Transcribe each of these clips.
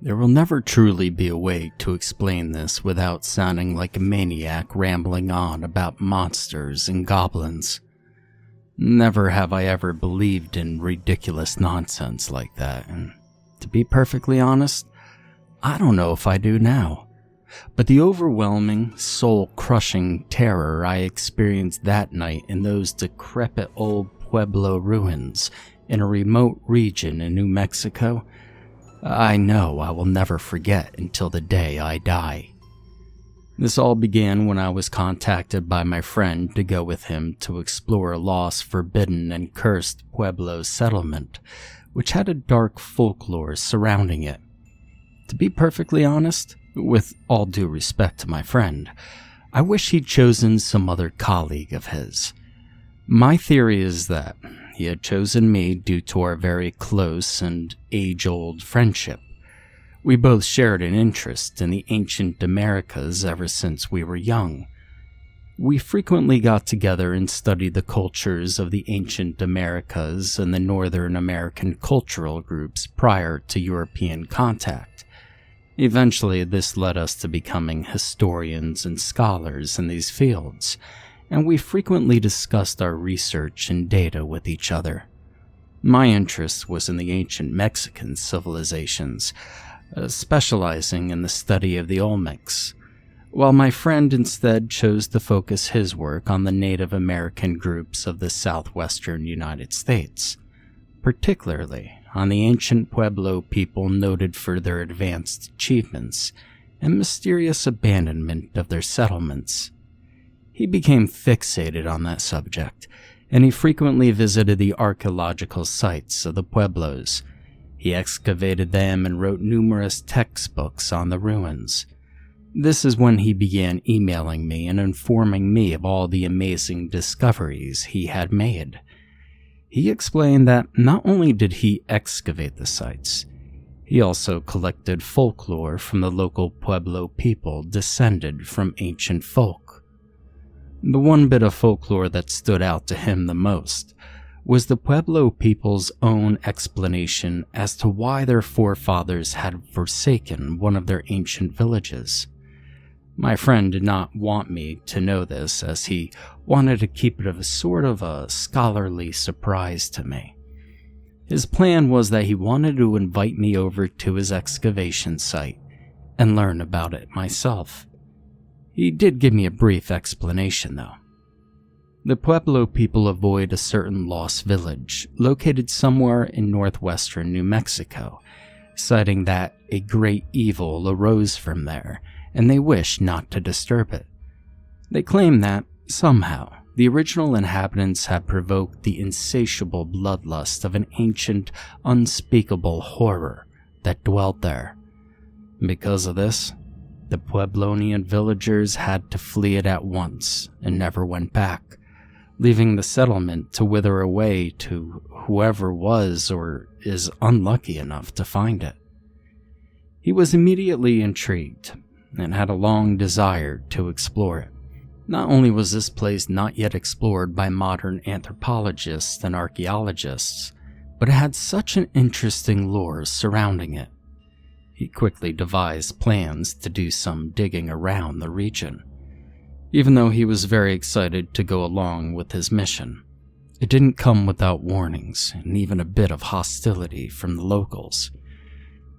There will never truly be a way to explain this without sounding like a maniac rambling on about monsters and goblins. Never have I ever believed in ridiculous nonsense like that, and to be perfectly honest, I don't know if I do now. But the overwhelming, soul-crushing terror I experienced that night in those decrepit old Pueblo ruins in a remote region in New Mexico, I know I will never forget until the day I die. This all began when I was contacted by my friend to go with him to explore a lost, forbidden, and cursed Pueblo settlement, which had a dark folklore surrounding it. To be perfectly honest, with all due respect to my friend, I wish he'd chosen some other colleague of his. My theory is that he had chosen me due to our very close and age-old friendship. We both shared an interest in the ancient Americas ever since we were young. We frequently got together and studied the cultures of the ancient Americas and the Northern American cultural groups prior to European contact. Eventually, this led us to becoming historians and scholars in these fields, and we frequently discussed our research and data with each other. My interest was in the ancient Mexican civilizations, specializing in the study of the Olmecs, while my friend instead chose to focus his work on the Native American groups of the southwestern United States, particularly on the ancient Pueblo people noted for their advanced achievements and mysterious abandonment of their settlements. He became fixated on that subject, and he frequently visited the archaeological sites of the Pueblos. He excavated them and wrote numerous textbooks on the ruins. This is when he began emailing me and informing me of all the amazing discoveries he had made. He explained that not only did he excavate the sites, he also collected folklore from the local Pueblo people descended from ancient folk. The one bit of folklore that stood out to him the most was the Pueblo people's own explanation as to why their forefathers had forsaken one of their ancient villages. My friend did not want me to know this, as he wanted to keep it a sort of a scholarly surprise to me. His plan was that he wanted to invite me over to his excavation site and learn about it myself. He did give me a brief explanation, though. The Pueblo people avoid a certain lost village located somewhere in northwestern New Mexico, citing that a great evil arose from there, and they wish not to disturb it. They claim that, somehow, the original inhabitants had provoked the insatiable bloodlust of an ancient, unspeakable horror that dwelt there. Because of this, the Pueblonian villagers had to flee it at once and never went back, leaving the settlement to wither away to whoever was or is unlucky enough to find it. He was immediately intrigued and had a long desire to explore it. Not only was this place not yet explored by modern anthropologists and archaeologists, but it had such an interesting lore surrounding it. He quickly devised plans to do some digging around the region. Even though he was very excited to go along with his mission, it didn't come without warnings and even a bit of hostility from the locals.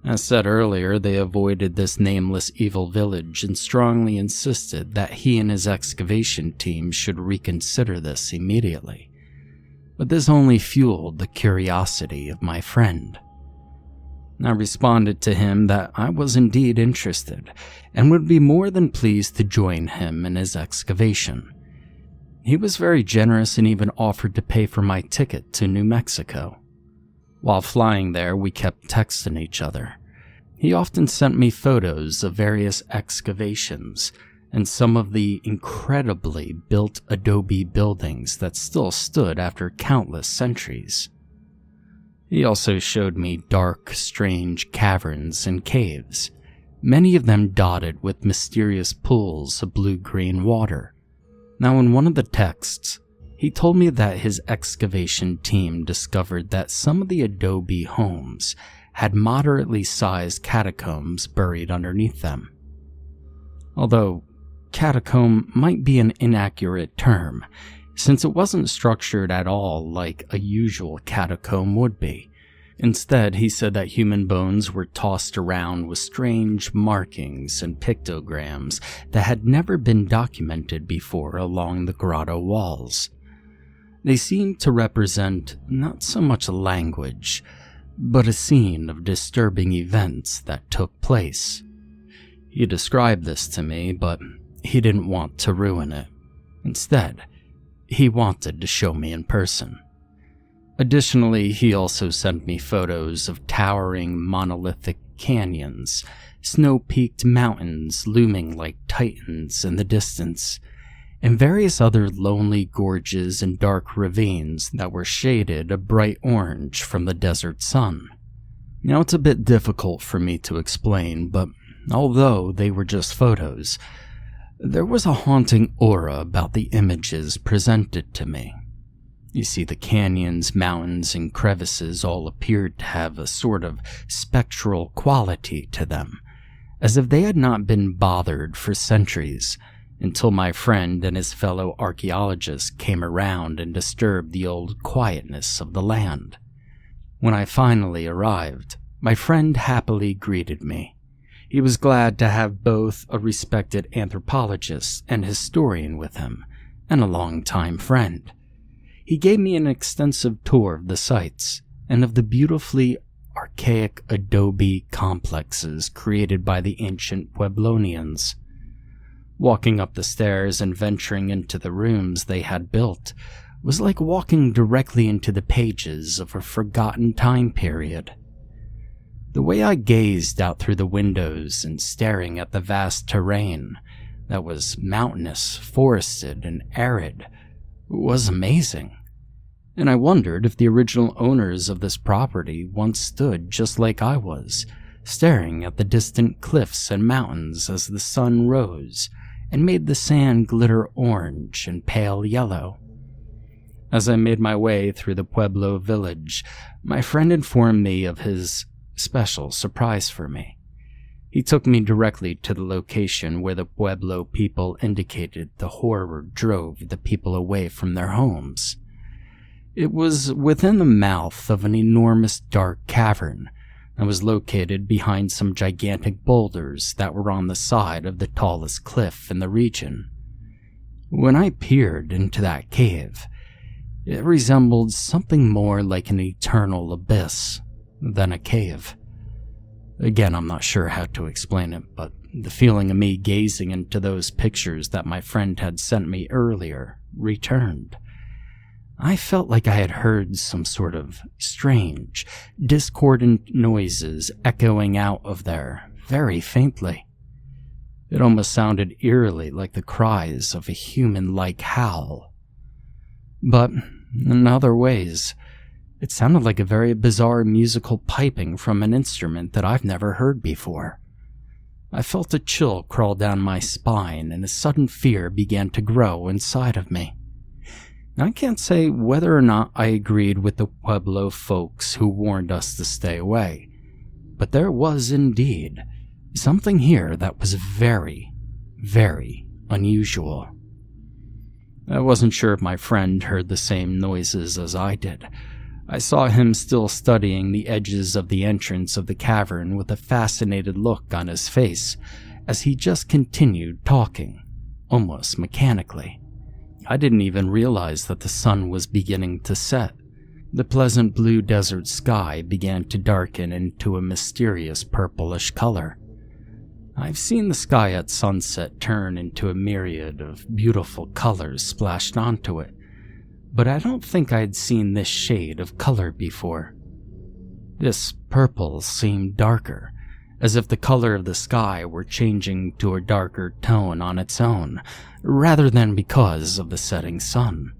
As said earlier, they avoided this nameless evil village and strongly insisted that he and his excavation team should reconsider this immediately. But this only fueled the curiosity of my friend. I responded to him that I was indeed interested and would be more than pleased to join him in his excavation. He was very generous and even offered to pay for my ticket to New Mexico. While flying there, we kept texting each other. He often sent me photos of various excavations and some of the incredibly built adobe buildings that still stood after countless centuries. He also showed me dark, strange caverns and caves, many of them dotted with mysterious pools of blue-green water. Now, in one of the texts, he told me that his excavation team discovered that some of the adobe homes had moderately sized catacombs buried underneath them. Although catacomb might be an inaccurate term, since it wasn't structured at all like a usual catacomb would be. Instead, he said that human bones were tossed around with strange markings and pictograms that had never been documented before along the grotto walls. They seemed to represent not so much a language, but a scene of disturbing events that took place. He described this to me, but he didn't want to ruin it. Instead, he wanted to show me in person. Additionally, he also sent me photos of towering monolithic canyons, snow-peaked mountains looming like titans in the distance, and various other lonely gorges and dark ravines that were shaded a bright orange from the desert sun. Now, it's a bit difficult for me to explain, but although they were just photos, there was a haunting aura about the images presented to me. You see, the canyons, mountains, and crevices all appeared to have a sort of spectral quality to them, as if they had not been bothered for centuries, until my friend and his fellow archaeologists came around and disturbed the old quietness of the land. When I finally arrived, my friend happily greeted me. He was glad to have both a respected anthropologist and historian with him, and a longtime friend. He gave me an extensive tour of the sites and of the beautifully archaic adobe complexes created by the ancient Pueblonians. Walking up the stairs and venturing into the rooms they had built was like walking directly into the pages of a forgotten time period. The way I gazed out through the windows and staring at the vast terrain that was mountainous, forested, and arid was amazing. And I wondered if the original owners of this property once stood just like I was, staring at the distant cliffs and mountains as the sun rose and made the sand glitter orange and pale yellow. As I made my way through the Pueblo village, my friend informed me of his special surprise for me. He took me directly to the location where the Pueblo people indicated the horror drove the people away from their homes. It was within the mouth of an enormous dark cavern that was located behind some gigantic boulders that were on the side of the tallest cliff in the region. When I peered into that cave, it resembled something more like an eternal abyss than a cave. Again, I'm not sure how to explain it, but the feeling of me gazing into those pictures that my friend had sent me earlier returned. I felt like I had heard some sort of strange, discordant noises echoing out of there, very faintly. It almost sounded eerily like the cries of a human-like howl. But in other ways, it sounded like a very bizarre musical piping from an instrument that I've never heard before. I felt a chill crawl down my spine and a sudden fear began to grow inside of me. I can't say whether or not I agreed with the Pueblo folks who warned us to stay away, but there was indeed something here that was very, very unusual. I wasn't sure if my friend heard the same noises as I did. I saw him still studying the edges of the entrance of the cavern with a fascinated look on his face as he just continued talking, almost mechanically. I didn't even realize that the sun was beginning to set. The pleasant blue desert sky began to darken into a mysterious purplish color. I've seen the sky at sunset turn into a myriad of beautiful colors splashed onto it, but I don't think I'd seen this shade of color before. This purple seemed darker, as if the color of the sky were changing to a darker tone on its own, rather than because of the setting sun.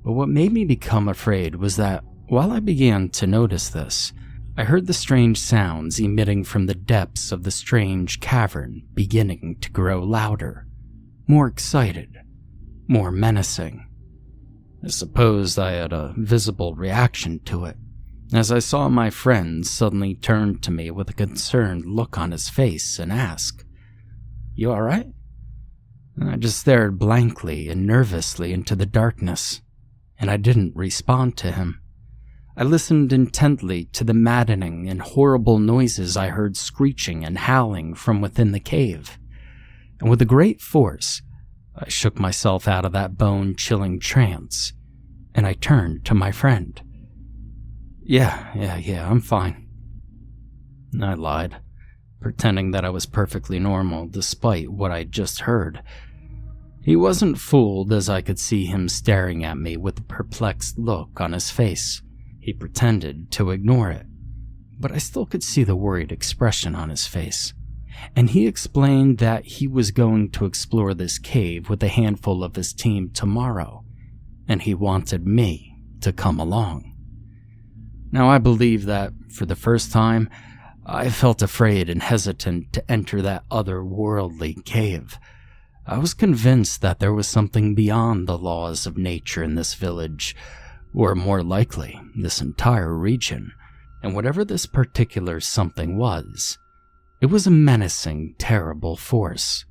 But what made me become afraid was that, while I began to notice this, I heard the strange sounds emitting from the depths of the strange cavern beginning to grow louder, more excited, more menacing. I suppose I had a visible reaction to it. as I saw my friend suddenly turn to me with a concerned look on his face and ask, "You alright?" I just stared blankly and nervously into the darkness, and I didn't respond to him. I listened intently to the maddening and horrible noises I heard screeching and howling from within the cave, and with a great force, I shook myself out of that bone-chilling trance, and I turned to my friend. Yeah, I'm fine." I lied, pretending that I was perfectly normal despite what I'd just heard. He wasn't fooled, as I could see him staring at me with a perplexed look on his face. He pretended to ignore it, but I still could see the worried expression on his face. And he explained that he was going to explore this cave with a handful of his team tomorrow, and he wanted me to come along. Now, I believe that, for the first time, I felt afraid and hesitant to enter that otherworldly cave. I was convinced that there was something beyond the laws of nature in this village, or more likely, this entire region, and whatever this particular something was, it was a menacing, terrible force.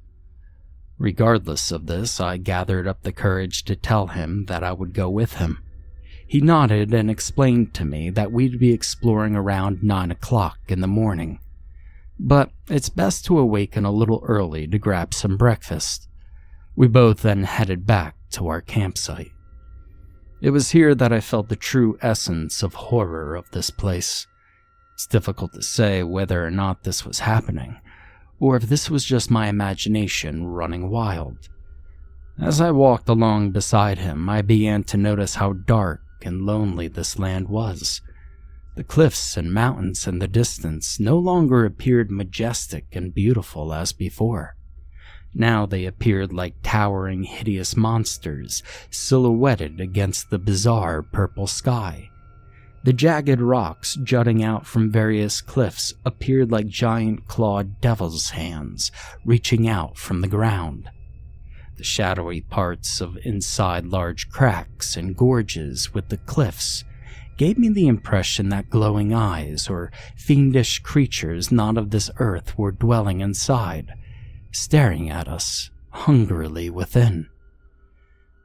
Regardless of this, I gathered up the courage to tell him that I would go with him. He nodded and explained to me that we'd be exploring around 9 o'clock in the morning, but it's best to awaken a little early to grab some breakfast. We both then headed back to our campsite. It was here that I felt the true essence of horror of this place. It's difficult to say whether or not this was happening, or if this was just my imagination running wild. As I walked along beside him, I began to notice how dark and lonely this land was. The cliffs and mountains in the distance no longer appeared majestic and beautiful as before. Now they appeared like towering, hideous monsters silhouetted against the bizarre purple sky. The jagged rocks jutting out from various cliffs appeared like giant clawed devil's hands reaching out from the ground. The shadowy parts of inside large cracks and gorges with the cliffs gave me the impression that glowing eyes or fiendish creatures not of this earth were dwelling inside, staring at us hungrily within.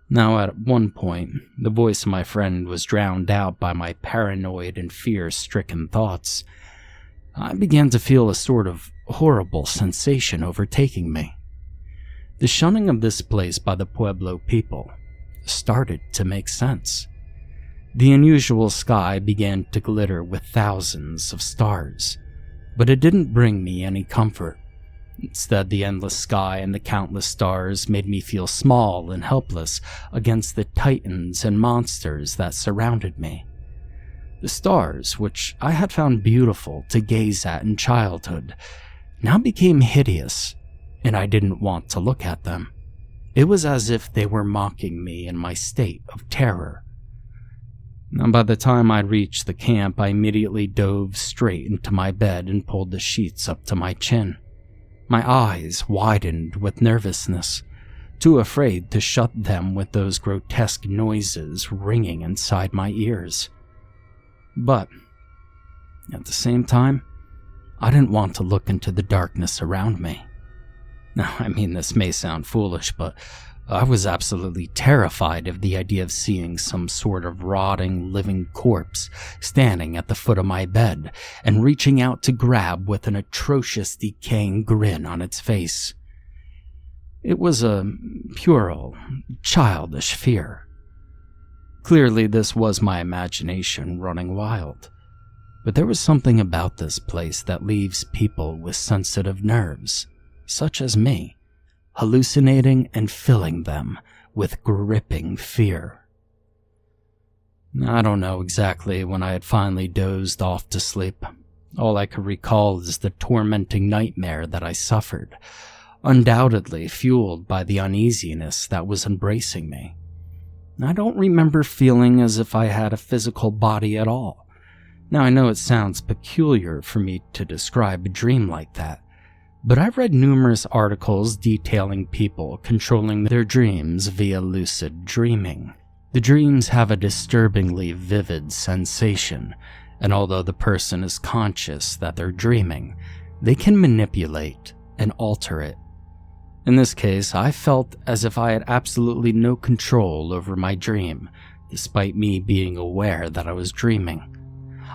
Now, at one point, the voice of my friend was drowned out by my paranoid and fear-stricken thoughts. I began to feel a sort of horrible sensation overtaking me. The shunning of this place by the Pueblo people started to make sense. The unusual sky began to glitter with thousands of stars, but it didn't bring me any comfort. Instead, the endless sky and the countless stars made me feel small and helpless against the titans and monsters that surrounded me. The stars, which I had found beautiful to gaze at in childhood, now became hideous, and I didn't want to look at them. It was as if they were mocking me in my state of terror. And by the time I reached the camp, I immediately dove straight into my bed and pulled the sheets up to my chin. My eyes widened with nervousness, too afraid to shut them with those grotesque noises ringing inside my ears. But at the same time, I didn't want to look into the darkness around me. Now, I mean, this may sound foolish, but I was absolutely terrified of the idea of seeing some sort of rotting, living corpse standing at the foot of my bed and reaching out to grab with an atrocious, decaying grin on its face. It was a puerile, childish fear. Clearly, this was my imagination running wild, but there was something about this place that leaves people with sensitive nerves, such as me, hallucinating and filling them with gripping fear. I don't know exactly when I had finally dozed off to sleep. All I could recall is the tormenting nightmare that I suffered, undoubtedly fueled by the uneasiness that was embracing me. I don't remember feeling as if I had a physical body at all. Now, I know it sounds peculiar for me to describe a dream like that, but I've read numerous articles detailing people controlling their dreams via lucid dreaming. The dreams have a disturbingly vivid sensation, and although the person is conscious that they're dreaming, they can manipulate and alter it. In this case, I felt as if I had absolutely no control over my dream, despite me being aware that I was dreaming.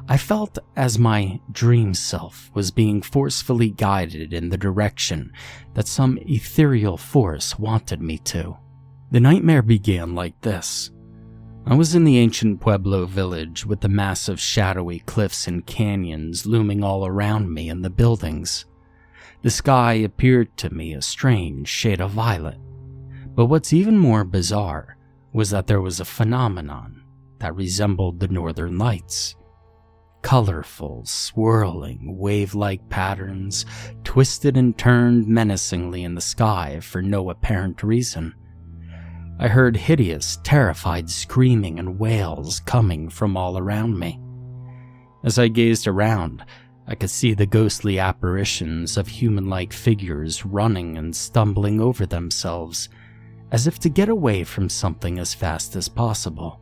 I felt as my dream self was being forcefully guided in the direction that some ethereal force wanted me to. The nightmare began like this. I was in the ancient Pueblo village with the massive shadowy cliffs and canyons looming all around me and the buildings. The sky appeared to me a strange shade of violet. But what's even more bizarre was that there was a phenomenon that resembled the northern lights. Colorful, swirling, wave-like patterns twisted and turned menacingly in the sky for no apparent reason. I heard hideous, terrified screaming and wails coming from all around me. As I gazed around, I could see the ghostly apparitions of human-like figures running and stumbling over themselves, as if to get away from something as fast as possible.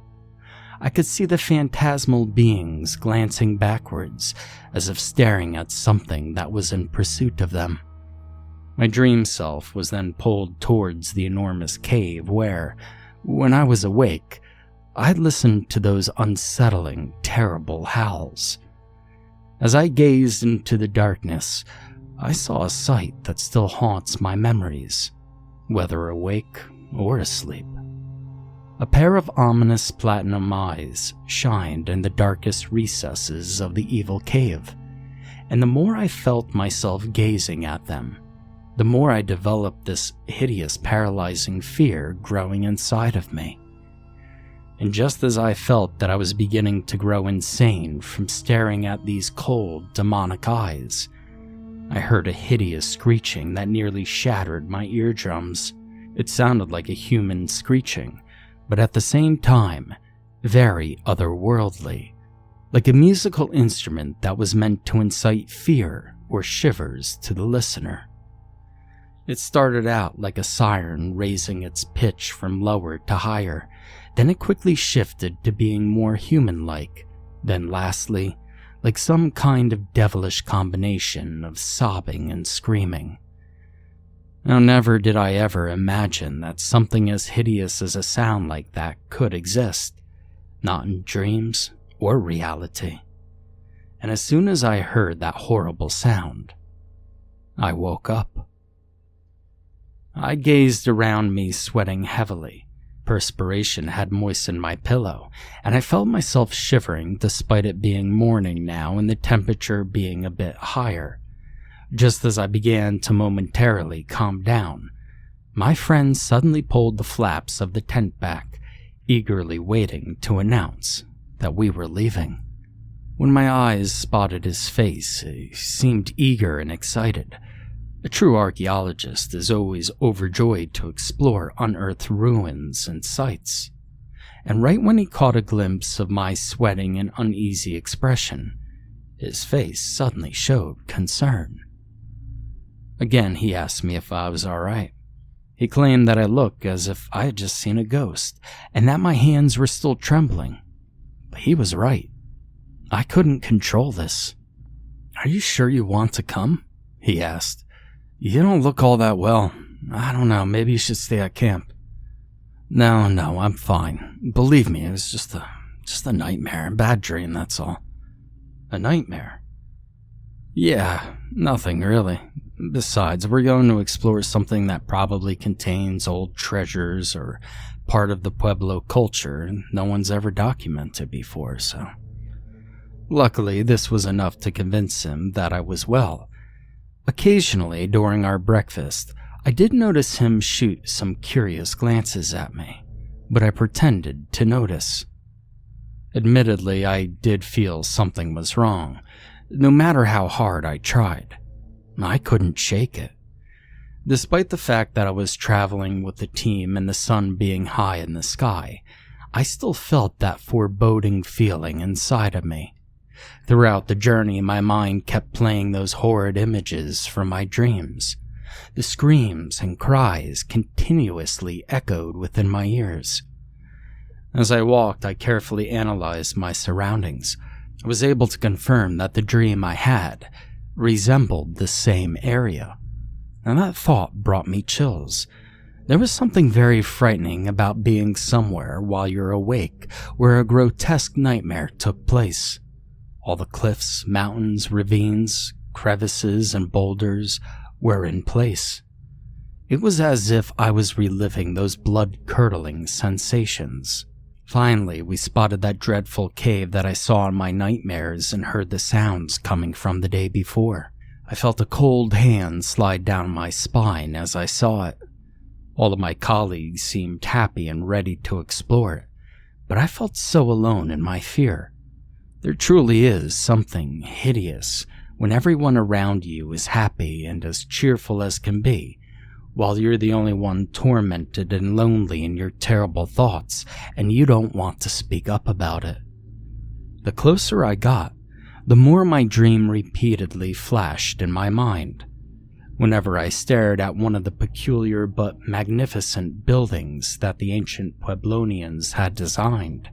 I could see the phantasmal beings glancing backwards, as if staring at something that was in pursuit of them. My dream self was then pulled towards the enormous cave where, when I was awake, I'd listened to those unsettling, terrible howls. As I gazed into the darkness, I saw a sight that still haunts my memories, whether awake or asleep. A pair of ominous platinum eyes shined in the darkest recesses of the evil cave, and the more I felt myself gazing at them, the more I developed this hideous, paralyzing fear growing inside of me. And just as I felt that I was beginning to grow insane from staring at these cold, demonic eyes, I heard a hideous screeching that nearly shattered my eardrums. It sounded like a human screeching, but at the same time, very otherworldly, like a musical instrument that was meant to incite fear or shivers to the listener. It started out like a siren raising its pitch from lower to higher, then it quickly shifted to being more human-like, then lastly, like some kind of devilish combination of sobbing and screaming. Now, never did I ever imagine that something as hideous as a sound like that could exist, not in dreams or reality. And as soon as I heard that horrible sound, I woke up. I gazed around me, sweating heavily. Perspiration had moistened my pillow, and I felt myself shivering despite it being morning now and the temperature being a bit higher. Just as I began to momentarily calm down, my friend suddenly pulled the flaps of the tent back, eagerly waiting to announce that we were leaving. When my eyes spotted his face, he seemed eager and excited. A true archaeologist is always overjoyed to explore unearthed ruins and sites. And right when he caught a glimpse of my sweating and uneasy expression, his face suddenly showed concern. Again, he asked me if I was alright. He claimed that I looked as if I had just seen a ghost, and that my hands were still trembling. But he was right. I couldn't control this. "Are you sure you want to come?" he asked. "You don't look all that well. I don't know, maybe you should stay at camp." No, I'm fine. Believe me, it was just a nightmare, a bad dream, that's all." "A nightmare?" "Yeah, nothing really. Besides, we're going to explore something that probably contains old treasures or part of the Pueblo culture no one's ever documented before, so." Luckily, this was enough to convince him that I was well. Occasionally, during our breakfast, I did notice him shoot some curious glances at me, but I pretended to notice. Admittedly, I did feel something was wrong, no matter how hard I tried. I couldn't shake it. Despite the fact that I was traveling with the team and the sun being high in the sky, I still felt that foreboding feeling inside of me. Throughout the journey, my mind kept playing those horrid images from my dreams. The screams and cries continuously echoed within my ears. As I walked, I carefully analyzed my surroundings, I was able to confirm that the dream I had resembled the same area, and that thought brought me chills. There was something very frightening about being somewhere while you're awake where a grotesque nightmare took place. All the cliffs, mountains, ravines, crevices, and boulders were in place. It was as if I was reliving those blood-curdling sensations. Finally, we spotted that dreadful cave that I saw in my nightmares and heard the sounds coming from the day before. I felt a cold hand slide down my spine as I saw it. All of my colleagues seemed happy and ready to explore it, but I felt so alone in my fear. There truly is something hideous when everyone around you is happy and as cheerful as can be, while you're the only one tormented and lonely in your terrible thoughts, and you don't want to speak up about it. The closer I got, the more my dream repeatedly flashed in my mind. Whenever I stared at one of the peculiar but magnificent buildings that the ancient Pueblonians had designed,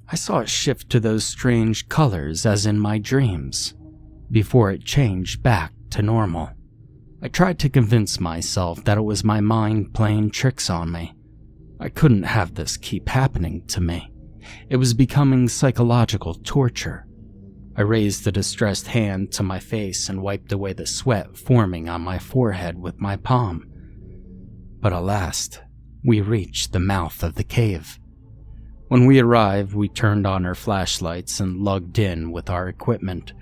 I saw it shift to those strange colors as in my dreams, before it changed back to normal. I tried to convince myself that it was my mind playing tricks on me. I couldn't have this keep happening to me. It was becoming psychological torture. I raised the distressed hand to my face and wiped away the sweat forming on my forehead with my palm. But alas, we reached the mouth of the cave. When we arrived, we turned on our flashlights and lugged in with our equipment.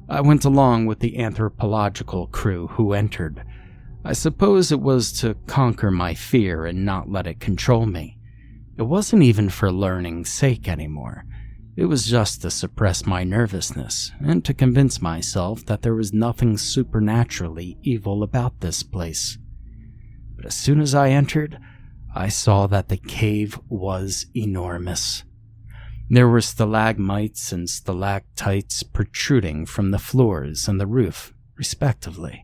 I went along with the anthropological crew who entered. I suppose it was to conquer my fear and not let it control me. It wasn't even for learning's sake anymore. It was just to suppress my nervousness and to convince myself that there was nothing supernaturally evil about this place. But as soon as I entered, I saw that the cave was enormous. There were stalagmites and stalactites protruding from the floors and the roof, respectively.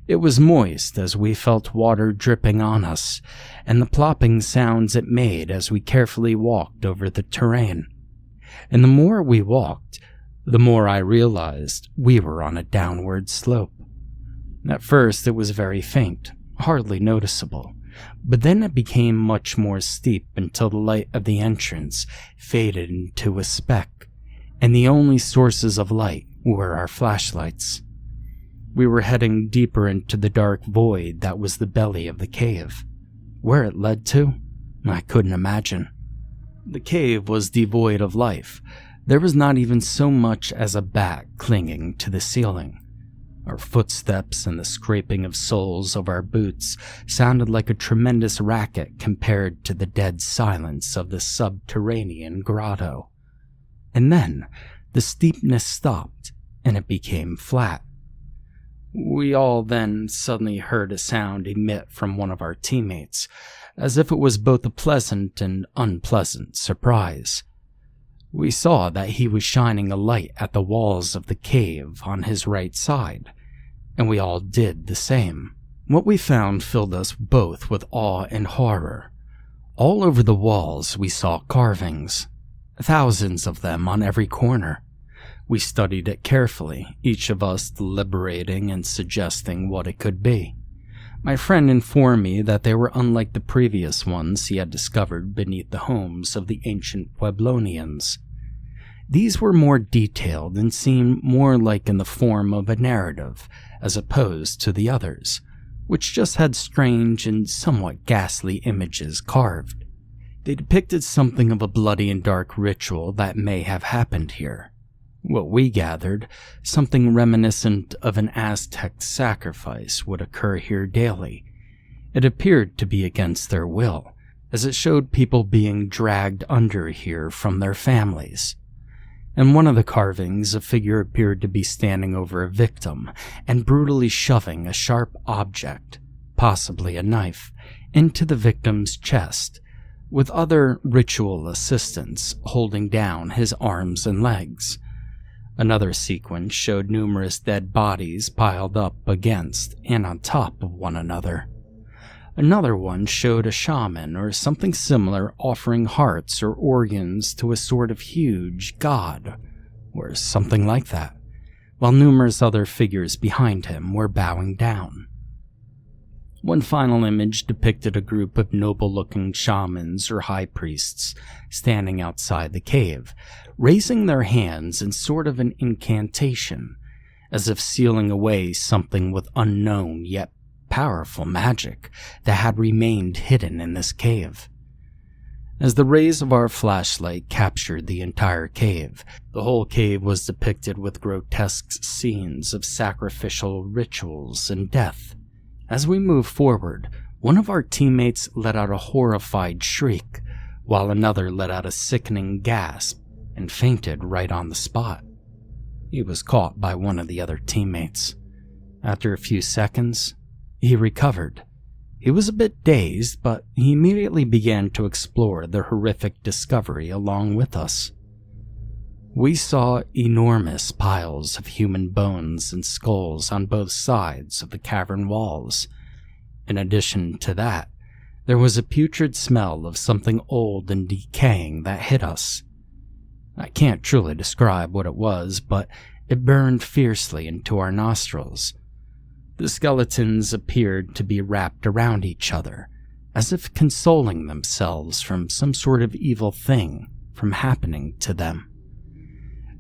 It was moist as we felt water dripping on us, and the plopping sounds it made as we carefully walked over the terrain. And the more we walked, the more I realized we were on a downward slope. At first it was very faint, hardly noticeable, but then it became much more steep until the light of the entrance faded into a speck, and the only sources of light were our flashlights. We were heading deeper into the dark void that was the belly of the cave. Where it led to, I couldn't imagine. The cave was devoid of life. There was not even so much as a bat clinging to the ceiling. Our footsteps and the scraping of soles of our boots sounded like a tremendous racket compared to the dead silence of the subterranean grotto. And then the steepness stopped and it became flat. We all then suddenly heard a sound emit from one of our teammates, as if it was both a pleasant and unpleasant surprise. We saw that he was shining a light at the walls of the cave on his right side, and we all did the same. What we found filled us both with awe and horror. All over the walls we saw carvings, thousands of them on every corner. We studied it carefully, each of us deliberating and suggesting what it could be. My friend informed me that they were unlike the previous ones he had discovered beneath the homes of the ancient Pueblonians. These were more detailed and seemed more like in the form of a narrative, as opposed to the others, which just had strange and somewhat ghastly images carved. They depicted something of a bloody and dark ritual that may have happened here. What we gathered, something reminiscent of an Aztec sacrifice would occur here daily. It appeared to be against their will, as it showed people being dragged under here from their families. In one of the carvings, a figure appeared to be standing over a victim and brutally shoving a sharp object, possibly a knife, into the victim's chest, with other ritual assistants holding down his arms and legs. Another sequence showed numerous dead bodies piled up against and on top of one another. Another one showed a shaman or something similar offering hearts or organs to a sort of huge god, or something like that, while numerous other figures behind him were bowing down. One final image depicted a group of noble-looking shamans or high priests standing outside the cave, raising their hands in sort of an incantation, as if sealing away something with unknown yet powerful magic that had remained hidden in this cave. As the rays of our flashlight captured the entire cave, the whole cave was depicted with grotesque scenes of sacrificial rituals and death. As we moved forward, one of our teammates let out a horrified shriek, while another let out a sickening gasp and fainted right on the spot. He was caught by one of the other teammates. After a few seconds, he recovered. He was a bit dazed, but he immediately began to explore the horrific discovery along with us. We saw enormous piles of human bones and skulls on both sides of the cavern walls. In addition to that, there was a putrid smell of something old and decaying that hit us. I can't truly describe what it was, but it burned fiercely into our nostrils. The skeletons appeared to be wrapped around each other, as if consoling themselves from some sort of evil thing from happening to them.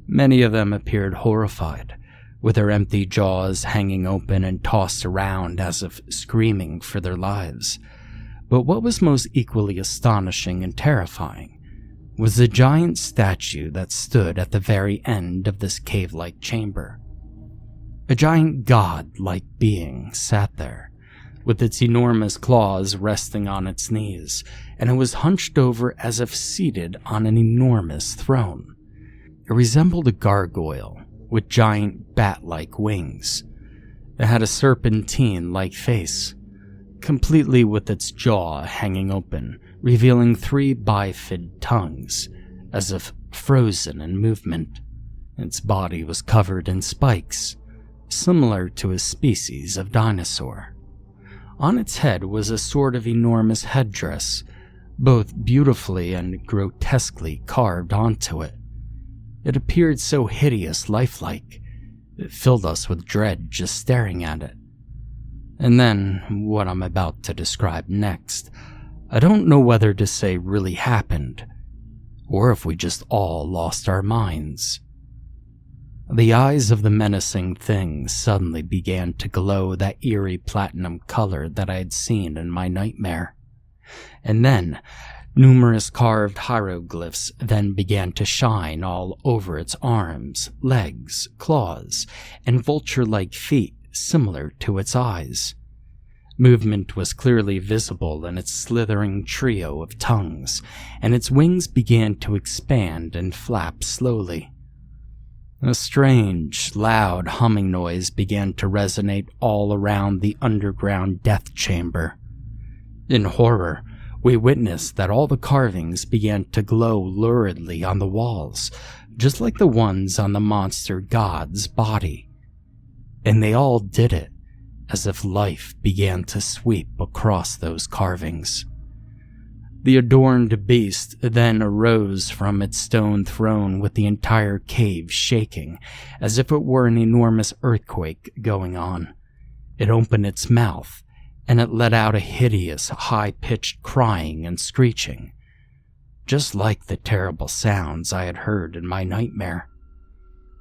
Many of them appeared horrified, with their empty jaws hanging open and tossed around as if screaming for their lives. But what was most equally astonishing and terrifying was the giant statue that stood at the very end of this cave-like chamber. A giant god-like being sat there, with its enormous claws resting on its knees, and it was hunched over as if seated on an enormous throne. It resembled a gargoyle with giant bat-like wings. It had a serpentine-like face, completely with its jaw hanging open, revealing 3 bifid tongues, as if frozen in movement. Its body was covered in spikes, similar to a species of dinosaur. On its head was a sort of enormous headdress, both beautifully and grotesquely carved onto it. It appeared so hideous, lifelike. It filled us with dread just staring at it. And then, what I'm about to describe next, I don't know whether to say really happened, or if we just all lost our minds. The eyes of the menacing thing suddenly began to glow that eerie platinum color that I had seen in my nightmare. And then, numerous carved hieroglyphs then began to shine all over its arms, legs, claws, and vulture-like feet similar to its eyes. Movement was clearly visible in its slithering trio of tongues, and its wings began to expand and flap slowly. A strange, loud humming noise began to resonate all around the underground death chamber. In horror, we witnessed that all the carvings began to glow luridly on the walls, just like the ones on the monster god's body. And they all did it, as if life began to sweep across those carvings. The adorned beast then arose from its stone throne with the entire cave shaking, as if it were an enormous earthquake going on. It opened its mouth, and it let out a hideous, high-pitched crying and screeching, just like the terrible sounds I had heard in my nightmare.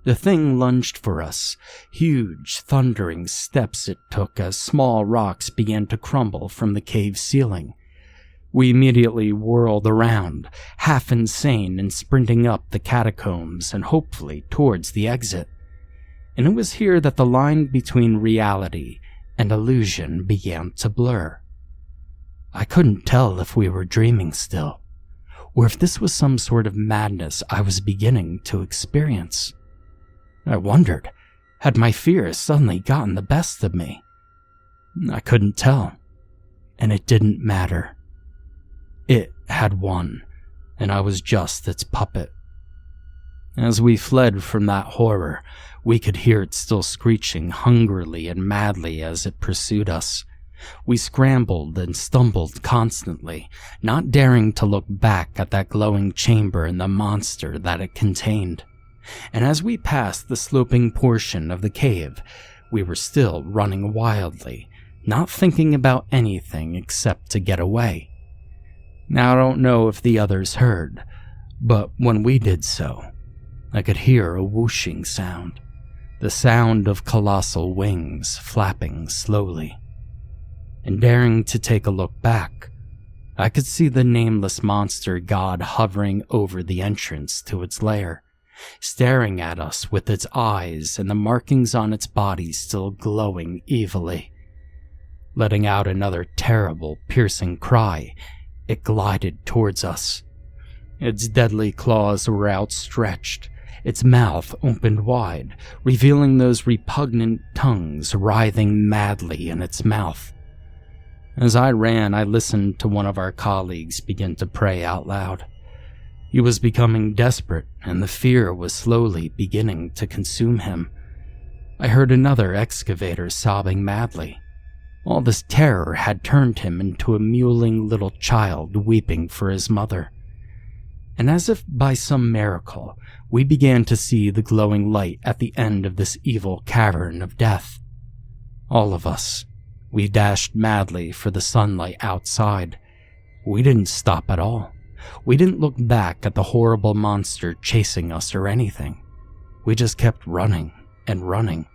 The thing lunged for us, huge, thundering steps it took as small rocks began to crumble from the cave ceiling. We immediately whirled around, half insane and sprinting up the catacombs and hopefully towards the exit. And it was here that the line between reality and illusion began to blur. I couldn't tell if we were dreaming still, or if this was some sort of madness I was beginning to experience. I wondered, had my fears suddenly gotten the best of me? I couldn't tell, and it didn't matter. It had won, and I was just its puppet. As we fled from that horror, we could hear it still screeching hungrily and madly as it pursued us. We scrambled and stumbled constantly, not daring to look back at that glowing chamber and the monster that it contained. and as we passed the sloping portion of the cave, we were still running wildly, not thinking about anything except to get away. Now I don't know if the others heard, but when we did so, I could hear a whooshing sound, the sound of colossal wings flapping slowly. And daring to take a look back, I could see the nameless monster god hovering over the entrance to its lair, staring at us with its eyes and the markings on its body still glowing evilly. Letting out another terrible, piercing cry, it glided towards us. Its deadly claws were outstretched, its mouth opened wide, revealing those repugnant tongues writhing madly in its mouth. As I ran, I listened to one of our colleagues begin to pray out loud. He was becoming desperate, and the fear was slowly beginning to consume him. I heard another excavator sobbing madly. All this terror had turned him into a mewling little child weeping for his mother. And as if by some miracle, we began to see the glowing light at the end of this evil cavern of death. All of us, we dashed madly for the sunlight outside. We didn't stop at all. We didn't look back at the horrible monster chasing us or anything. We just kept running and running,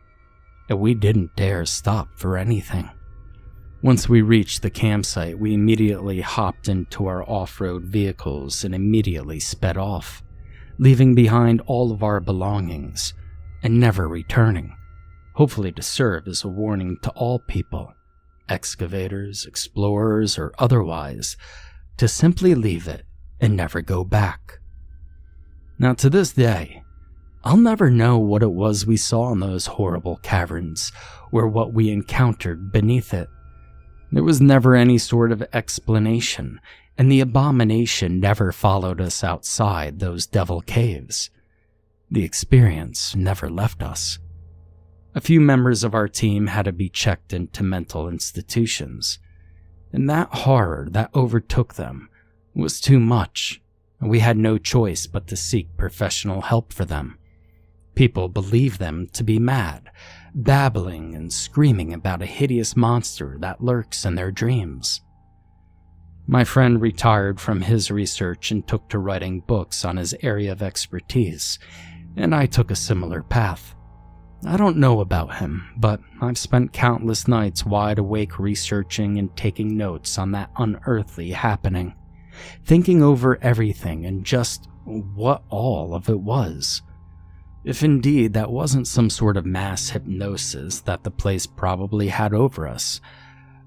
and we didn't dare stop for anything. Once we reached the campsite, we immediately hopped into our off-road vehicles and immediately sped off, leaving behind all of our belongings and never returning, hopefully to serve as a warning to all people, excavators, explorers, or otherwise, to simply leave it and never go back. Now to this day, I'll never know what it was we saw in those horrible caverns, or what we encountered beneath it. There was never any sort of explanation, and the abomination never followed us outside those devil caves. The experience never left us. A few members of our team had to be checked into mental institutions, and that horror that overtook them was too much, and we had no choice but to seek professional help for them. People believed them to be mad, babbling and screaming about a hideous monster that lurks in their dreams. My friend retired from his research and took to writing books on his area of expertise, and I took a similar path. I don't know about him, but I've spent countless nights wide awake researching and taking notes on that unearthly happening, thinking over everything and just what all of it was. If indeed that wasn't some sort of mass hypnosis that the place probably had over us,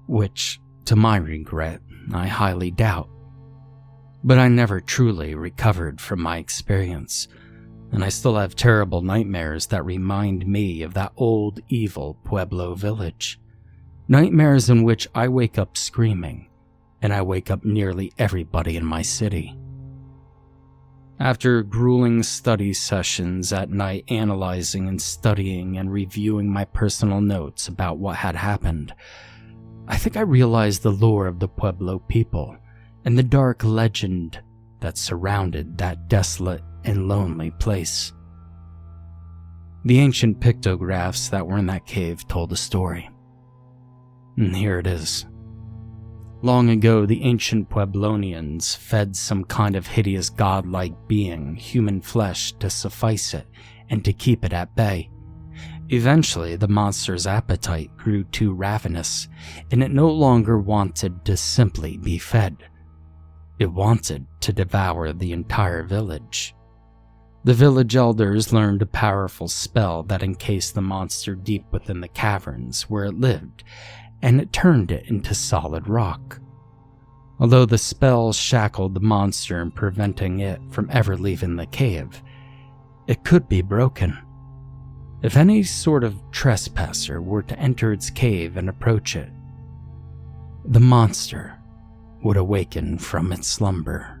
which, to my regret, I highly doubt. But I never truly recovered from my experience, and I still have terrible nightmares that remind me of that old evil Pueblo village. Nightmares in which I wake up screaming, and I wake up nearly everybody in my city. After grueling study sessions at night analyzing and studying and reviewing my personal notes about what had happened, I think I realized the lore of the Pueblo people and the dark legend that surrounded that desolate and lonely place. The ancient pictographs that were in that cave told a story. And here it is. Long ago, the ancient Pueblonians fed some kind of hideous godlike being human flesh to suffice it and to keep it at bay. Eventually, the monster's appetite grew too ravenous, and it no longer wanted to simply be fed. It wanted to devour the entire village. The village elders learned a powerful spell that encased the monster deep within the caverns where it lived, and it turned it into solid rock. Although the spell shackled the monster in preventing it from ever leaving the cave, it could be broken. If any sort of trespasser were to enter its cave and approach it, the monster would awaken from its slumber.